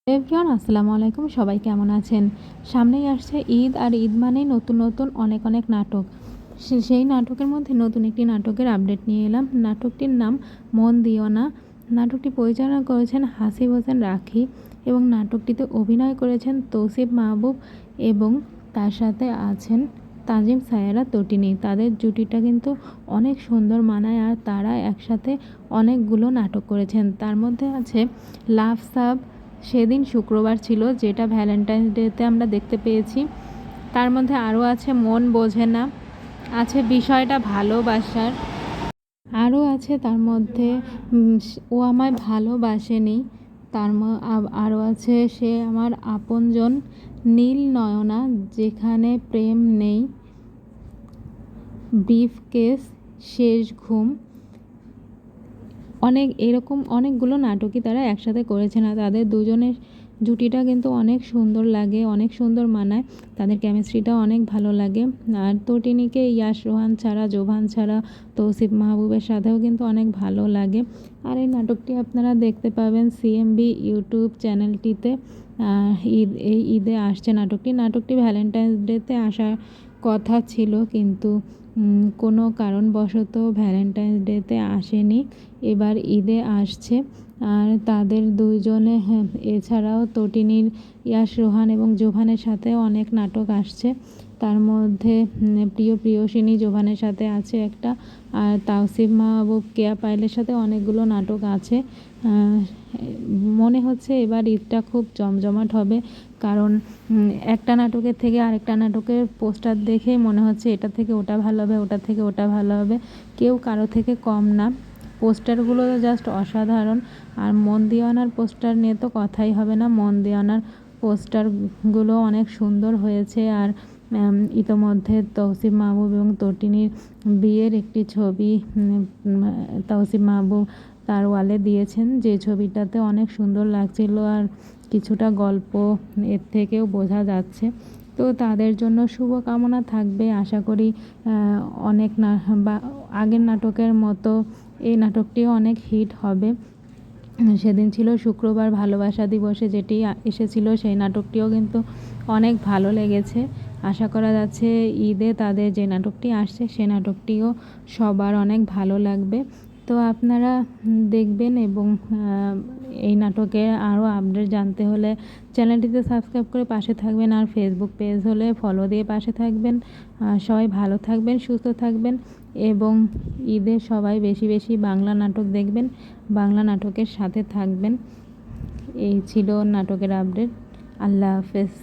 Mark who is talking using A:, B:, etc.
A: Everyone আসসালামু আলাইকুম। সবাই কেমন আছেন? সামনেই আসছে ঈদ, আর ঈদ মানেই নতুন নতুন অনেক নাটক। সেই নাটকের মধ্যে নতুন একটি নাটকের আপডেট নিয়ে এলাম। নাটকটির নাম মন দিও না। নাটকটি পরিচালনা করেছেন হাসিব হোসেন রাখি এবং নাটকটিতে অভিনয় করেছেন তৌসিফ মাহবুব এবং তার সাথে আছেন তাজিম সায়ারা তটিনী। তাদের জুটিটা কিন্তু অনেক সুন্দর মানায়, আর তারা একসাথে অনেকগুলো নাটক করেছেন। তার মধ্যে আছে লাভ সাব, সেদিন শুক্রবার ছিল, যেটা ভ্যালেন্টাইন্স ডেতে আমরা দেখতে পেয়েছি। তার মধ্যে আরও আছে মন বোঝে না, আছে বিষয়টা ভালোবাসার, আরও আছে তার মধ্যে ও আমায় ভালোবাসেনি, আরও আছে সে আমার আপনজন, নীল নয়না, যেখানে প্রেম নেই, ব্রিফ কেস, শেষ ঘুম। এরকম অনেকগুলো নাটকই তারা একসাথে করেছেন, আর তাদের দুজনের জুটিটা কিন্তু অনেক সুন্দর লাগে, অনেক সুন্দর মানায়। তাদের কেমিস্ট্রিটাও অনেক ভালো লাগে। আর তটিনীকে ইয়াশ রোহান ছাড়া, জোভান ছাড়া তৌসিফ মাহবুবের সাথেও কিন্তু অনেক ভালো লাগে। আর এই নাটকটি আপনারা দেখতে পাবেন সিএমবি ইউটিউব চ্যানেলটিতে। এই ঈদে আসছে নাটকটি ভ্যালেন্টাইন্স ডেতে আসার কথা ছিল, কিন্তু কোনো কারণবশত ভ্যালেন্টাইন্স ডেতে আসেনি, এবার ঈদে আসছে। আর তাদের দুইজনে এছাড়াও তটিনীর ইয়াশ রোহান এবং জোভানের সাথেও অনেক নাটক আসছে। তার মধ্যে প্রিয়সিনী জোভানের সাথে আছে একটা, আর তাওসিফ মাহবুব কেয়া পায়েলের সাথে অনেকগুলো নাটক আছে। মনে হচ্ছে এবার ঈদটা খুব জমজমাট হবে, কারণ একটা নাটকের থেকে আরেকটা নাটকের পোস্টার দেখেই মনে হচ্ছে এটা থেকে ওটা ভালো হবে, ওটা থেকে ওটা ভালো হবে, কেউ কারো থেকে কম না। পোস্টারগুলো জাস্ট অসাধারণ। আর মন দিওয়ানার পোস্টার নিয়ে তো কথাই হবে না, মন দিওয়ানার পোস্টারগুলো অনেক সুন্দর হয়েছে। আর ইতোমধ্যে তৌসিফ মাহবুব এবং তটিনীর বিয়ের একটি ছবি তৌসিফ মাহবুব তার ওয়ালে দিয়েছেন, যে ছবিটাতে অনেক সুন্দর লাগছিল, আর কিছুটা গল্প এর থেকেও বোঝা যাচ্ছে। তো তাদের জন্য শুভকামনা থাকবে। আশা করি অনেক বা আগের নাটকের মতো এই নাটকটিও অনেক হিট হবে। সেদিন ছিল শুক্রবার ভালোবাসা দিবসে যেটি এসেছিল, সেই নাটকটিও কিন্তু অনেক ভালো লেগেছে। আশা করা যাচ্ছে ঈদে তাদের যে নাটকটি আসছে সে নাটকটিও সবার অনেক ভালো লাগবে। তো আপনারা দেখবেন, এবং এই নাটকের আরও আপডেট জানতে হলে চ্যানেলটিতে সাবস্ক্রাইব করে পাশে থাকবেন, আর ফেসবুক পেজ হলে ফলো দিয়ে পাশে থাকবেন। সবাই ভালো থাকবেন, সুস্থ থাকবেন, এবং ঈদে সবাই বেশি বেশি বাংলা নাটক দেখবেন, বাংলা নাটকের সাথে থাকবেন। এই ছিল নাটকের আপডেট। আল্লাহ হাফেজ।